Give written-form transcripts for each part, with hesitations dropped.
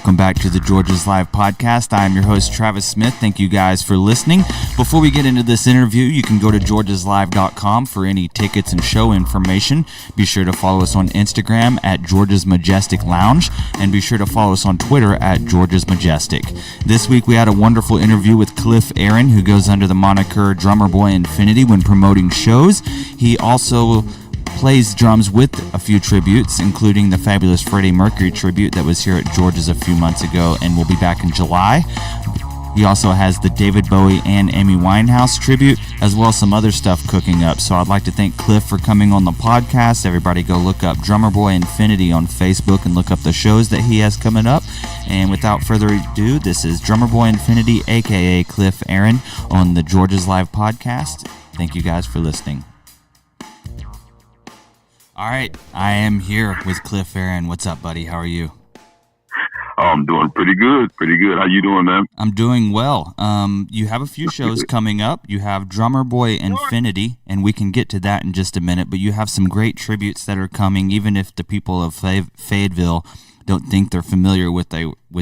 welcome back to the Georgia's Live podcast. I am your host, Travis Smith. Thank you guys for listening. Before we get into this interview, you can go to georgiaslive.com for any tickets and show information. Be sure to follow us on Instagram at Georgia's Majestic Lounge, and be sure to follow us on Twitter at Georgia's Majestic. This week we had a wonderful interview with Cliff Aaron, who goes under the moniker Drummerboyinfinity when promoting shows. He also plays drums with a few tributes, including the fabulous Freddie Mercury tribute that was here at George's a few months ago and will be back in July. He also has the David Bowie and Amy Winehouse tribute, as well as some other stuff cooking up. So I'd like to thank Cliff for coming on the podcast. Everybody go look up Drummerboyinfinity on Facebook and look up the shows that he has coming up. And without further ado, this is Drummerboyinfinity, aka Cliff Aaron, on the Georgia's Live podcast. Thank you guys for listening. All right, I am here with Cliff Aaron. What's up, buddy? How are you? Oh, I'm doing pretty good. How you doing, man? I'm doing well. You have a few shows coming up. You have Drummerboyinfinity, and we can get to that in just a minute, but you have some great tributes that are coming, even if the people of Fayetteville don't think they're familiar with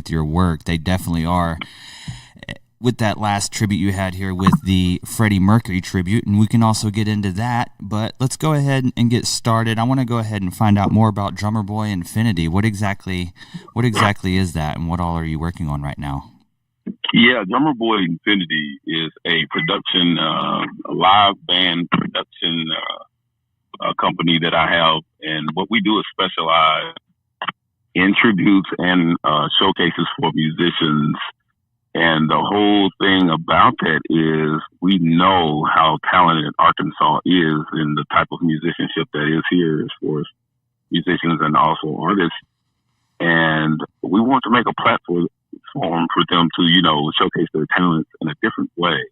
your work. They definitely are. With that last tribute you had here with the Freddie Mercury tribute, and we can also get into that, but let's go ahead and get started. I want to go ahead and find out more about Drummerboyinfinity. What exactly is that, and what all are you working on right now? Yeah, Drummerboyinfinity is a production, a live band production company that I have, and what we do is specialize in tributes and showcases for musicians. And the whole thing about that is we know how talented Arkansas is in the type of musicianship that is here as far as musicians and also artists. And we want to make a platform for them to, showcase their talents in a different way.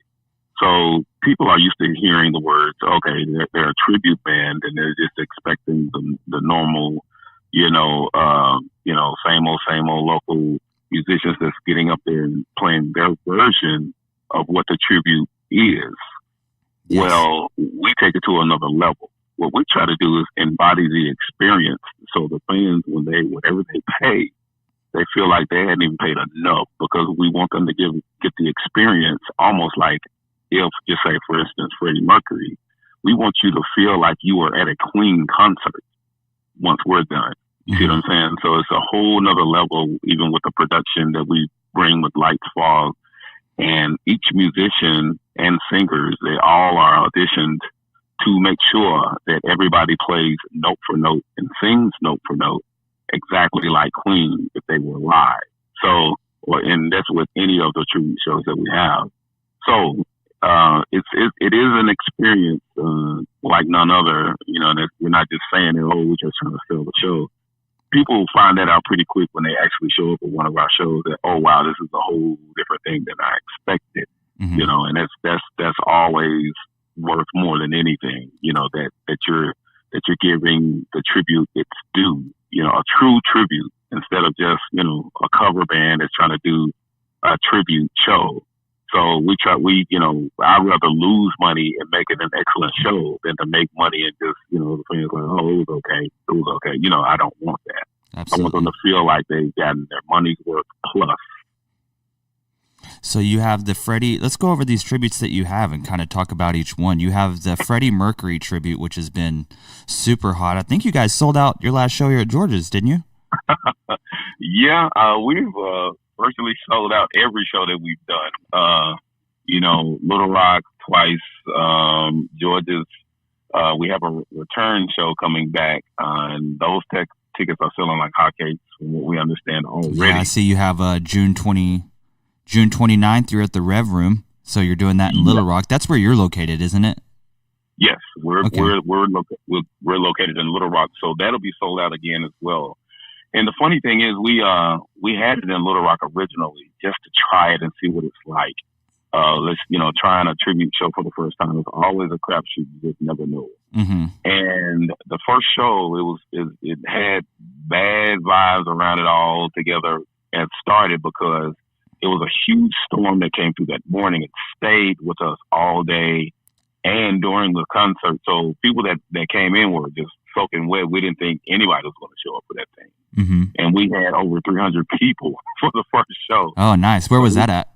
So people are used to hearing the words, okay, they're a tribute band, and they're just expecting the normal, same old local musicians that's getting up there and playing their version of what the tribute is. Yes. Well, we take it to another level. What we try to do is embody the experience. So the fans, whatever they pay, they feel like they hadn't even paid enough, because we want them to get the experience almost like if, just say, for instance, Freddie Mercury, we want you to feel like you were at a Queen concert once we're done. You see what I'm saying? So it's a whole nother level, even with the production that we bring with Lights Fall. And each musician and singers, they all are auditioned to make sure that everybody plays note for note and sings note for note exactly like Queen if they were live. So, and that's with any of the tribute shows that we have. So it is an experience like none other. That we're not just saying, we're just trying to sell the show. People find that out pretty quick when they actually show up at one of our shows, that, oh wow, this is a whole different thing than I expected. Mm-hmm. And that's always worth more than anything, that you're giving the tribute its due, a true tribute, instead of just, a cover band that's trying to do a tribute show. So I'd rather lose money and make it an excellent show than to make money and just, the fans like, oh, it was okay. I don't want that. Absolutely. I want them to feel like they've gotten their money's worth plus. So you have the Freddie, let's go over these tributes that you have and kind of talk about each one. You have the Freddie Mercury tribute, which has been super hot. I think you guys sold out your last show here at George's, didn't you? Yeah, we've virtually sold out every show that we've done. Little Rock twice, George's. We have a return show coming back, and those tickets are selling like hotcakes from what we understand already. Yeah, I see you have June 29th, you're at the Rev Room, so you're doing that in Little Rock. That's where you're located, isn't it? Yes, we're located in Little Rock, so that'll be sold out again as well. And the funny thing is, we had it in Little Rock originally just to try it and see what it's like. Trying a tribute show for the first time is always a crapshoot. You just never know. Mm-hmm. And the first show, it had bad vibes around it all together, and started because it was a huge storm that came through that morning. It stayed with us all day and during the concert. So people that came in were just soaking wet. We didn't think anybody was going to show up for that thing. Mm-hmm. And we had over 300 people for the first show. Oh, nice. Where was that at?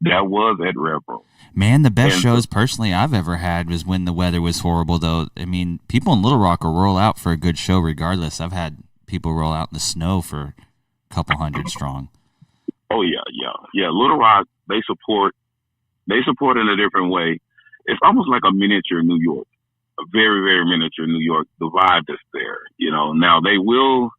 That was at Rev Room. Man, the best shows personally I've ever had was when the weather was horrible, though. I mean, people in Little Rock will roll out for a good show regardless. I've had people roll out in the snow for a couple hundred strong. Oh, yeah. Little Rock, they support in a different way. It's almost like a miniature New York, a very, very miniature New York, the vibe that's there. Now they will,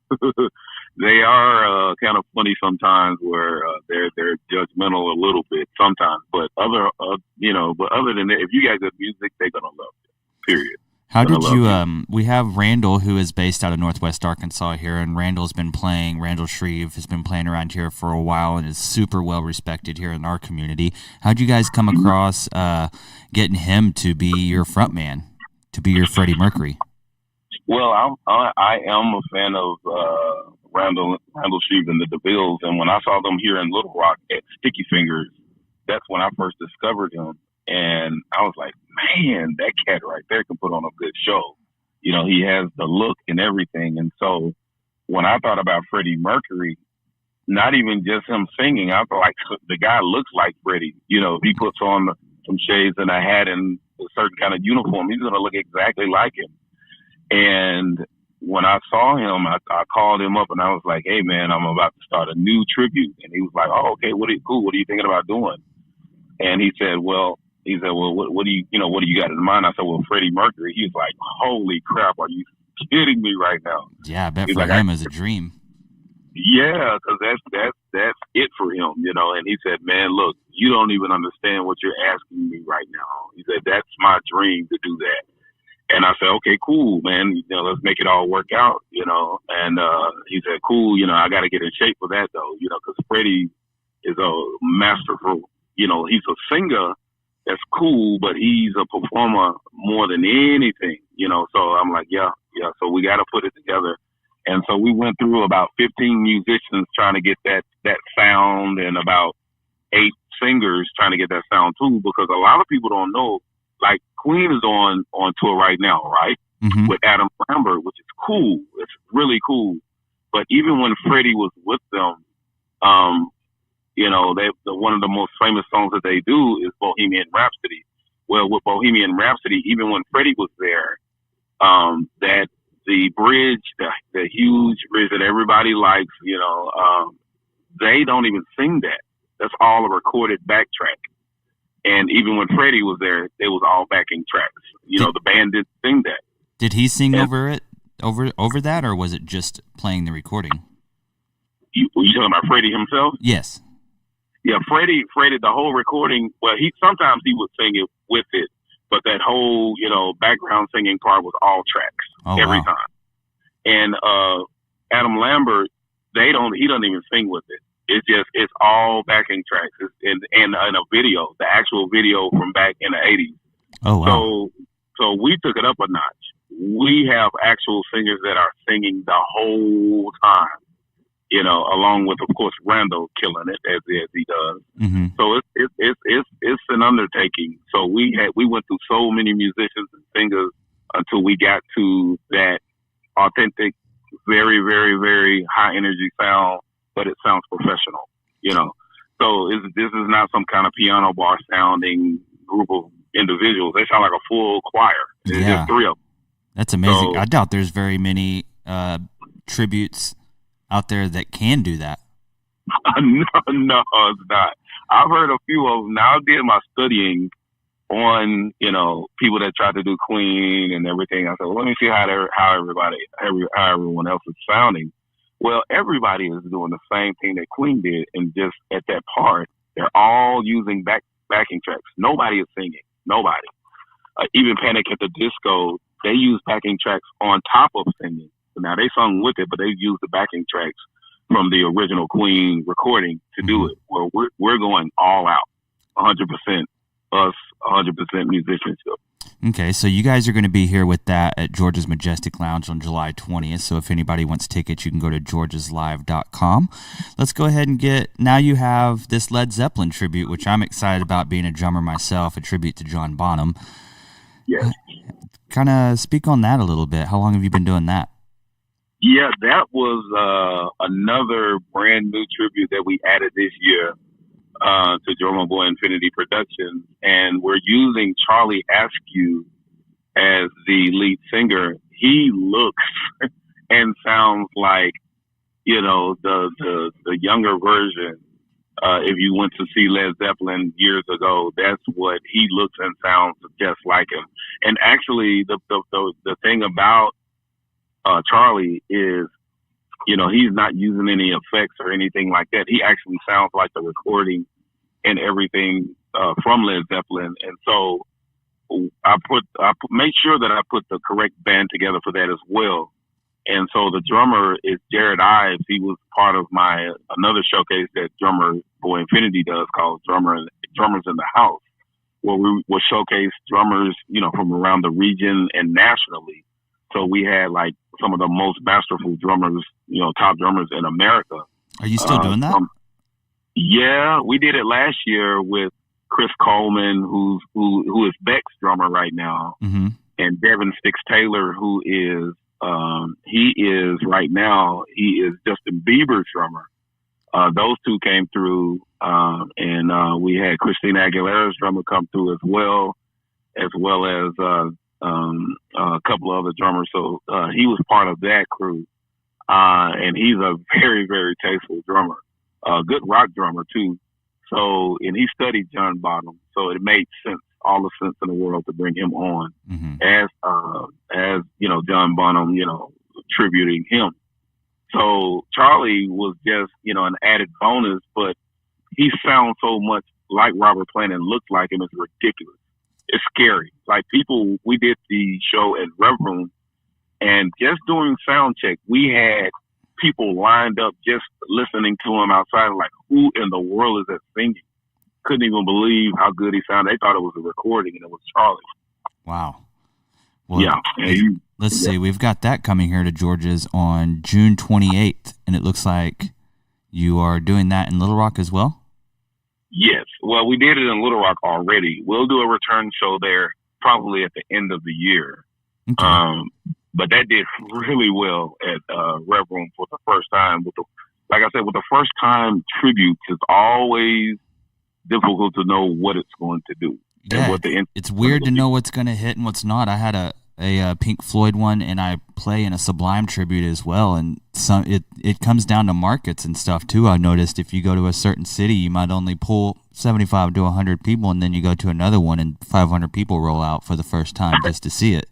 they are kind of funny sometimes where they're judgmental a little bit sometimes, but other than that, if you got good music, they're going to love it, period. How did you, we have Randall, who is based out of Northwest Arkansas here, and Randall Shreve has been playing around here for a while and is super well respected here in our community. How'd you guys come across getting him to be your front man, to be your Freddie Mercury? Well, I am a fan of Randall Shreve and the DeVilles, and when I saw them here in Little Rock at Sticky Fingers, that's when I first discovered him. And I was like, man, that cat right there can put on a good show. He has the look and everything. And so when I thought about Freddie Mercury, not even just him singing, I thought like the guy looks like Freddie. He puts on some shades and a hat and a certain kind of uniform, he's going to look exactly like him. And when I saw him, I called him up and I was like, hey, man, I'm about to start a new tribute. And he was like, oh, okay, cool. What are you thinking about doing? And he said, what do you got in mind? I said, well, Freddie Mercury. He's like, holy crap, are you kidding me right now? Yeah, I bet for him is a dream. Yeah, because that's it for him, And he said, man, look, you don't even understand what you're asking me right now. He said, that's my dream to do that. And I said, okay, cool, man. Let's make it all work out, And he said, cool, I got to get in shape for that, though, because Freddie is a masterful, he's a singer. That's cool, but he's a performer more than anything, So I'm like, yeah. So we got to put it together. And so we went through about 15 musicians trying to get that sound and about 8 singers trying to get that sound too, because a lot of people don't know, like Queen is on tour right now, right? Mm-hmm. With Adam Lambert, which is cool. It's really cool. But even when Freddie was with them, one of the most famous songs that they do is Bohemian Rhapsody. Well, with Bohemian Rhapsody, even when Freddie was there, that the bridge, the huge bridge that everybody likes, they don't even sing that. That's all a recorded backtrack. And even when Freddie was there, it was all backing tracks. The band didn't sing that. Did he sing over that, or was it just playing the recording? You talking about Freddie himself? Yes. Yeah, Freddie, the whole recording, well, sometimes he would sing it with it, but that whole, background singing part was all tracks every time. And Adam Lambert, he doesn't even sing with it. It's all backing tracks. And a video, the actual video from back in the 80s. Oh, wow. So we took it up a notch. We have actual singers that are singing the whole time. Along with, of course, Randall killing it as he does. Mm-hmm. So it's an undertaking. So we went through so many musicians and singers until we got to that authentic, very, very, very high energy sound, but it sounds professional. So this is not some kind of piano bar sounding group of individuals. They sound like a full choir. There's just 3 of them. That's amazing. So, I doubt there's very many tributes out there that can do that. No, it's not. I've heard a few of them. Now I did my studying on, people that tried to do Queen and everything. I said, well, let me see how everyone else is sounding. Well, everybody is doing the same thing that Queen did, and just at that part, they're all using backing tracks. Nobody is singing. Nobody. Even Panic at the Disco, they use backing tracks on top of singing. Now, they sung with it, but they used the backing tracks from the original Queen recording to do it. Well, we're going all out, 100% us, 100% musicianship. Okay, so you guys are going to be here with that at George's Majestic Lounge on July 20th. So if anybody wants tickets, you can go to georgeslive.com. Let's go ahead and now you have this Led Zeppelin tribute, which I'm excited about being a drummer myself, a tribute to John Bonham. Yes. Kind of speak on that a little bit. How long have you been doing that? Yeah, that was another brand new tribute that we added this year to Drummerboyinfinity Productions, and we're using Charlie Askew as the lead singer. He looks and sounds like, you know, the younger version. If you went to see Led Zeppelin years ago, that's what he looks and sounds just like him. And actually, the thing about Charlie is, you know, he's not using any effects or anything like that. He actually sounds like the recording and everything from Led Zeppelin. And so I made sure that I put the correct band together for that as well. And so the drummer is Jared Ives. He was part of another showcase that Drummerboyinfinity does called Drummers in the House, where we will showcase drummers, you know, from around the region and nationally. So we had like some of the most masterful drummers, you know, top drummers in America. Are you still doing that? Yeah, we did it last year with Chris Coleman, who is Beck's drummer right now, mm-hmm. and Devin Sticks Taylor, who is right now Justin Bieber's drummer. Those two came through, and we had Christina Aguilera's drummer come through as well as a couple of other drummers. So he was part of that crew, and he's a very, very tasteful drummer, good rock drummer too. So, and he studied John Bonham, so it made sense, all the sense in the world, to bring him on mm-hmm. as you know, John Bonham, you know, tributing him. So Charlie was just, you know, an added bonus, but he sounds so much like Robert Plant and looks like him. It's ridiculous. It's scary. Like we did the show at Rev Room, and just doing sound check, we had people lined up just listening to him outside, like, who in the world is that singing? Couldn't even believe how good he sounded. They thought it was a recording, and it was Charlie. Wow. Well, yeah. Let's see. We've got that coming here to George's on June 28th, and it looks like you are doing that in Little Rock as well? Yes. Well, we did it in Little Rock already. We'll do a return show there probably at the end of the year. Okay. But that did really well at Rev Room for the first time. Like I said, with the first time tributes, it's always difficult to know what it's going to do. Yeah, it's weird to know what's going to hit and what's not. I had a Pink Floyd one, and I play in a Sublime tribute as well, and it comes down to markets and stuff too. I noticed if you go to a certain city, you might only pull 75 to 100 people, and then you go to another one and 500 people roll out for the first time just to see it.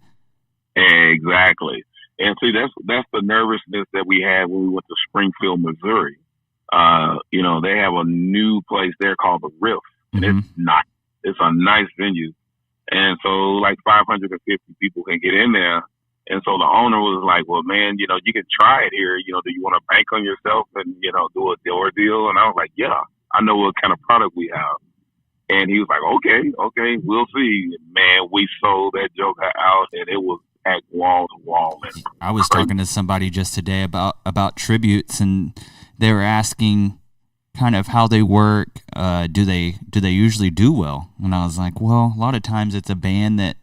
Exactly. And see, that's the nervousness that we had when we went to Springfield, Missouri. You know, they have a new place there called the Riff, and mm-hmm. It's a nice venue. And so like 550 people can get in there. And so the owner was like, well, man, you know, you can try it here. You know, do you want to bank on yourself and, you know, do a door deal? And I was like, yeah, I know what kind of product we have. And he was like, okay, we'll see. Man, we sold that joker out, and it was at wall to wall. I was talking to somebody just today about tributes, and they were asking kind of how they work. Do they usually do well? And I was like, well, a lot of times it's a band that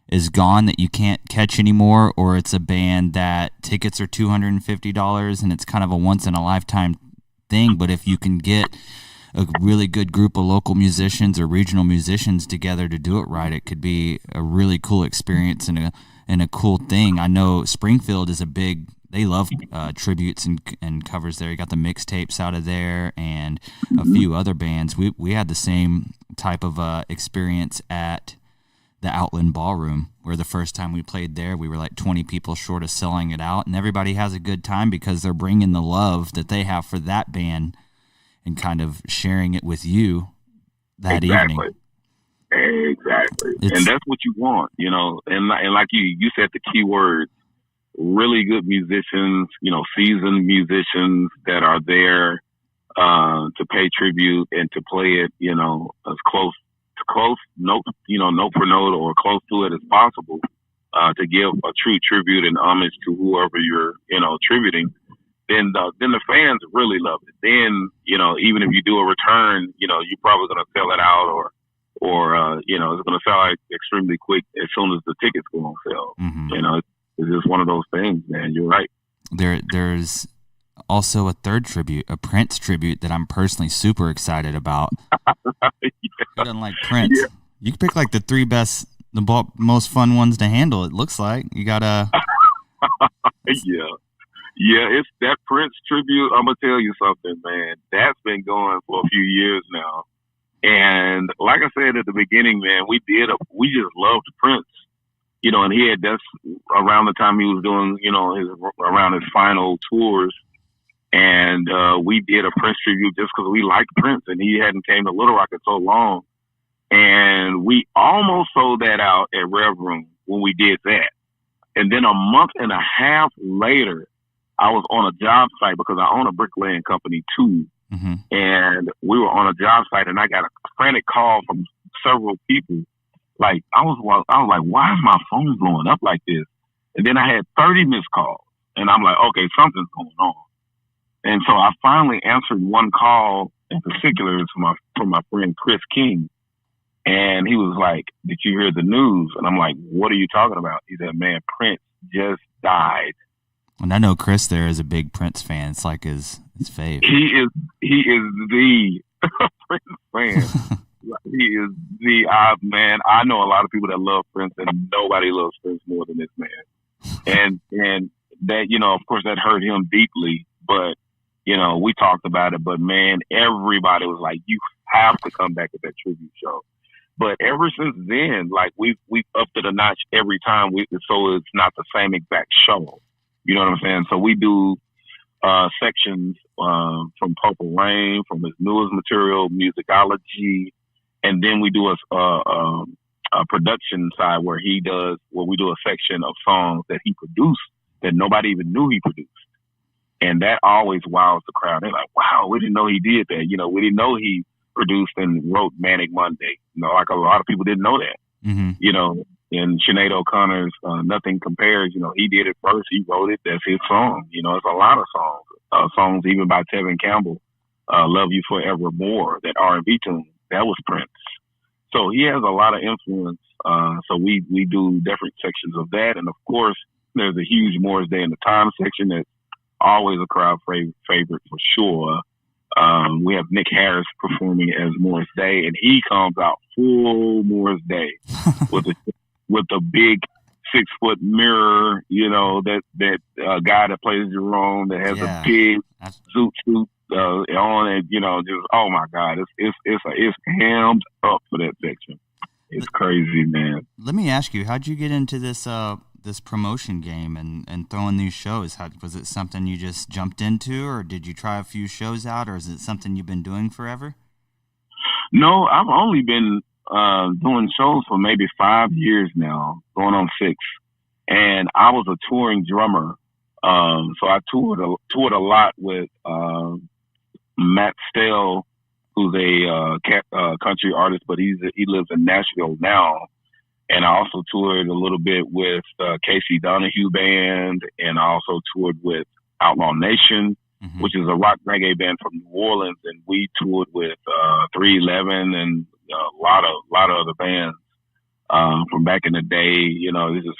is gone that you can't catch anymore, or it's a band that tickets are $250 and it's kind of a once in a lifetime thing. But if you can get a really good group of local musicians or regional musicians together to do it right, it could be a really cool experience and a cool thing. I know Springfield is they love tributes and covers there. You got the mixtapes out of there and a few other bands. We had the same type of experience at the Outland Ballroom, where the first time we played there, we were like 20 people short of selling it out, and everybody has a good time because they're bringing the love that they have for that band and kind of sharing it with you that evening. Exactly. And that's what you want, you know, and like you said the key words, really good musicians, you know, seasoned musicians that are there to pay tribute and to play it, you know, as close, note for note or close to it as possible, to give a true tribute and homage to whoever you're, you know, tributing. Then the fans really love it. Then, you know, even if you do a return, you know, you're probably going to sell it out or or it's going to sell out extremely quick as soon as the tickets go on sale. Mm-hmm. It's just one of those things, man. You're right. There's also a third tribute, a Prince tribute that I'm personally super excited about. Yeah. Who doesn't like Prince? Yeah. You can pick like the three best, most fun ones to handle. It looks like you gotta. Yeah, it's that Prince tribute. I'm gonna tell you something, man. That's been going for a few years now, and like I said at the beginning, man, we just loved Prince, and that's around the time he was doing, around his final tours, and we did a Prince tribute just because we liked Prince, and he hadn't came to Little Rock in so long, and we almost sold that out at Rev Room when we did that, and then a month and a half later, I was on a job site because I own a bricklaying company too. Mm-hmm. And we were on a job site and I got a frantic call from several people. Like, I was like, why is my phone blowing up like this? And then I had 30 missed calls and I'm like, okay, something's going on. And so I finally answered one call in particular from my friend Chris King. And he was like, did you hear the news? And I'm like, what are you talking about? He said, man, Prince just died. And I know Chris there is a big Prince fan. It's like his fave. He is the Prince fan. He is the man. I know a lot of people that love Prince, and nobody loves Prince more than this man. And that, of course, that hurt him deeply. But we talked about it. But man, everybody was like, "You have to come back at that tribute show." But ever since then, like we've upped it a notch every time. So it's not the same exact show. You know what I'm saying? So we do sections from Purple Rain, from his newest material, Musicology, and then we do a production side where we do a section of songs that he produced that nobody even knew he produced. And that always wows the crowd. They're like, wow, we didn't know he did that. We didn't know he produced and wrote Manic Monday. Like a lot of people didn't know that. Mm-hmm. And Sinead O'Connor's Nothing Compares, he did it first. He wrote it. That's his song. It's a lot of songs. Songs even by Tevin Campbell, Love You Forevermore, that R&B tune, that was Prince. So he has a lot of influence. So we do different sections of that. And of course, there's a huge Morris Day in the Time section that's always a crowd favorite for sure. We have Nick Harris performing as Morris Day, and he comes out full Morris Day with a big 6-foot mirror, that guy that plays Jerome that has a big suit on, and just, oh my God, it's hammed up for that section. It's crazy, man. Let me ask you, how'd you get into this promotion game and throwing these shows? Was it something you just jumped into, or did you try a few shows out, or is it something you've been doing forever? No, I've only been doing shows for maybe 5 years now, going on 6. And I was a touring drummer. So I toured a lot with Matt Stell, who's a country artist, but he lives in Nashville now. And I also toured a little bit with Casey Donahue Band, and I also toured with Outlaw Nation, mm-hmm. which is a rock reggae band from New Orleans, and we toured with 311 and a lot of other bands from back in the day.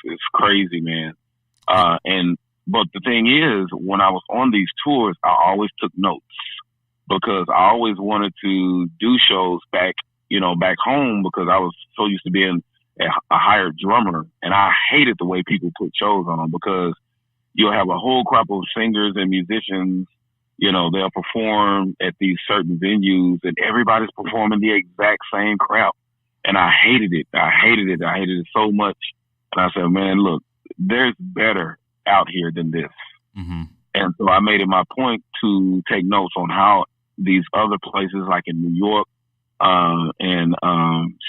It's crazy, man. But the thing is, when I was on these tours, I always took notes because I always wanted to do shows back home because I was so used to being a hired drummer, and I hated the way people put shows on because you'll have a whole crop of singers and musicians, they'll perform at these certain venues and everybody's performing the exact same crap. And I hated it. I hated it so much. And I said, man, look, there's better out here than this. Mm-hmm. And so I made it my point to take notes on how these other places like in New York, and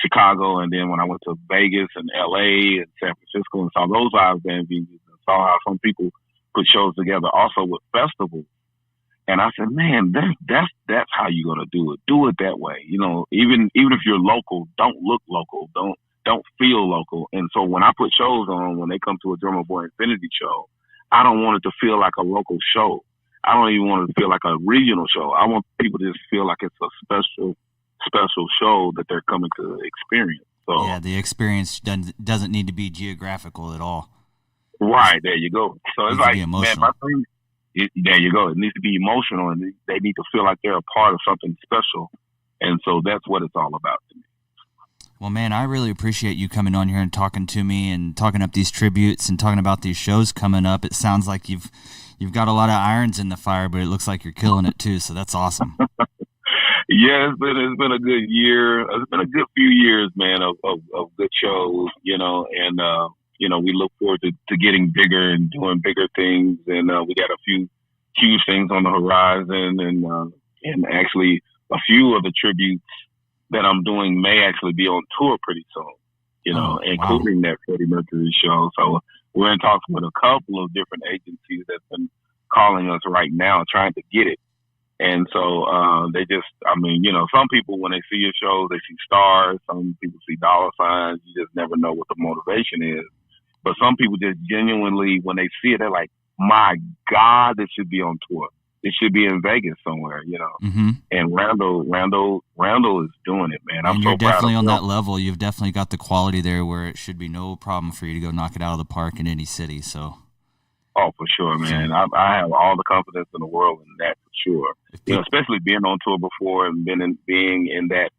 Chicago, and then when I went to Vegas and LA and San Francisco and saw those live band venues and saw how some people put shows together also with festivals. And I said, man, that's how you're gonna do it. Do it that way. Even if you're local, don't look local. Don't feel local. And so when I put shows on, when they come to a Drummerboyinfinity show, I don't want it to feel like a local show. I don't even want it to feel like a regional show. I want people to just feel like it's a special special show that they're coming to experience. So yeah, the experience doesn't need to be geographical at all. Right, there you go. So it's like, man, my thing, there you go. It needs to be emotional, and they need to feel like they're a part of something special. And so that's what it's all about to me. Well, man, I really appreciate you coming on here and talking to me and talking up these tributes and talking about these shows coming up. It sounds like you've got a lot of irons in the fire, but it looks like you're killing it too. So that's awesome. Yeah, it's been a good year. It's been a good few years, man, of good shows, and we look forward to getting bigger and doing bigger things, and we got a few huge things on the horizon, and actually a few of the tributes that I'm doing may actually be on tour pretty soon, including that Freddie Mercury show. So we're in talks with a couple of different agencies that's been calling us right now trying to get it. And so some people, when they see your shows, they see stars. Some people see dollar signs. You just never know what the motivation is. But some people just genuinely, when they see it, they're like, my God, this should be on tour. It should be in Vegas somewhere, Mm-hmm. And Randall is doing it, man. And you're definitely on that level. You've definitely got the quality there where it should be no problem for you to go knock it out of the park in any city. So. Oh, for sure, man. I have all the confidence in the world in that, for sure. Especially being on tour before and being in that,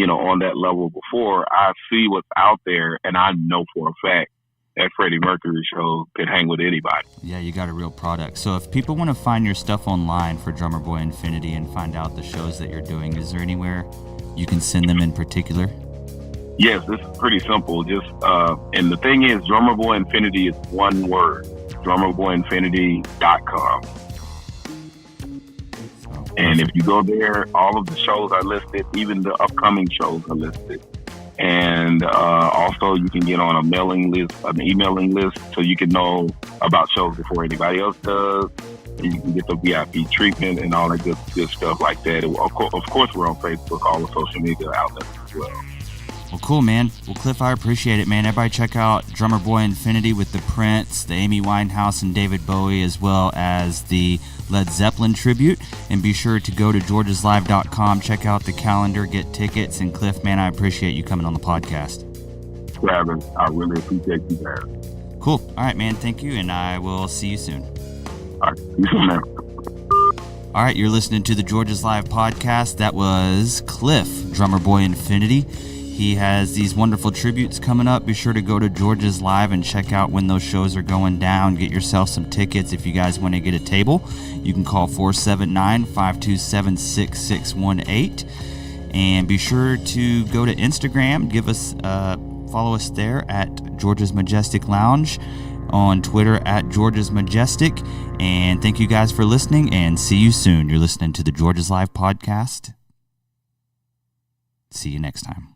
on that level before. I see what's out there, and I know for a fact that Freddie Mercury show could hang with anybody. Yeah, you got a real product. So if people want to find your stuff online for Drummerboyinfinity and find out the shows that you're doing, is there anywhere you can send them in particular? Yes, this is pretty simple. Just and the thing is, Drummerboyinfinity is one word. Drummerboyinfinity.com. And if you go there, all of the shows are listed, even the upcoming shows are listed. And also you can get on an emailing list, so you can know about shows before anybody else does. And you can get the VIP treatment and all that good stuff like that. Of course, we're on Facebook, all the social media outlets as well. Well, cool, man. Well, Cliff, I appreciate it, man. Everybody check out Drummerboyinfinity with the Prince, the Amy Winehouse, and David Bowie, as well as the Led Zeppelin tribute. And be sure to go to georgeslive.com, check out the calendar, get tickets. And Cliff, man, I appreciate you coming on the podcast. Travis, I really appreciate you guys. Cool. All right, man. Thank you, and I will see you soon. All right. See you soon, man. All right, you're listening to the Georges Live podcast. That was Cliff, Drummerboyinfinity. He has these wonderful tributes coming up. Be sure to go to Georges Live and check out when those shows are going down. Get yourself some tickets if you guys want to get a table. You can call 479-527-6618. And be sure to go to Instagram. Follow us there at George's Majestic Lounge. On Twitter at George's Majestic. And thank you guys for listening, and see you soon. You're listening to the Georges Live podcast. See you next time.